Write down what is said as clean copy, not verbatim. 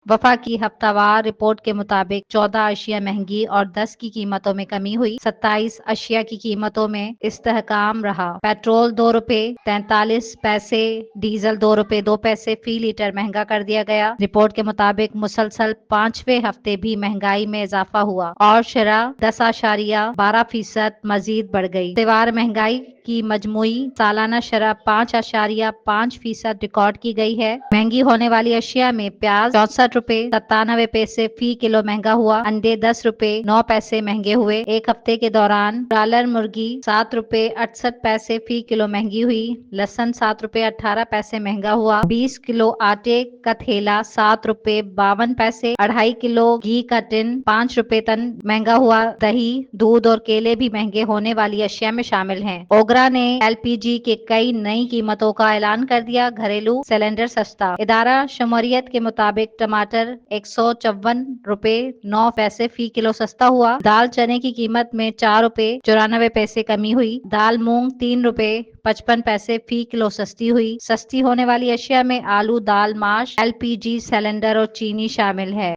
वफाकी हफ्तावार रिपोर्ट के मुताबिक 14 अशिया महंगी और 10 की कीमतों में कमी हुई। 27 अशिया की कीमतों में इस्तेहकाम रहा। पेट्रोल 2 रुपए 43 पैसे, डीजल 2 रुपए 2 पैसे फी लीटर महंगा कर दिया गया। रिपोर्ट के मुताबिक मुसलसल 5वें हफ्ते भी महंगाई में इजाफा हुआ और शरह 10.12% मजीद बढ़ गई। त्योहार महंगाई की मजमुई सालाना शरह 5.5% रिकॉर्ड की गई है। महंगी होने वाली अशिया में प्याज 64 रुपए 97 पैसे फी किलो महंगा हुआ। अंडे 10 रुपए 9 पैसे महंगे हुए। एक हफ्ते के दौरान ब्रायलर मुर्गी 7 रुपए 68 पैसे फी किलो महंगी हुई। लहसुन 7 रुपए 18 पैसे महंगा हुआ। 20 किलो आटे का थैला 7 रुपए 52 पैसे। 2.5 किलो घी का टिन 5 रुपए टन महंगा हुआ। दही, दूध और केले भी महंगे होने वाली अशिया में शामिल हैं। ओगरा ने एलपीजी के कई नई कीमतों का ऐलान कर दिया। घरेलू सिलेंडर सस्ता। इदारा शुमारियत के मुताबिक टमाटर 154 रुपए 9 पैसे फी किलो सस्ता हुआ। दाल चने की कीमत में 4 रुपए 94 पैसे कमी हुई। दाल मूंग 3 रुपए 55 पैसे फी किलो सस्ती हुई। सस्ती होने वाली अशिया में आलू, दाल, माश, एलपीजी सिलेंडर और चीनी शामिल है।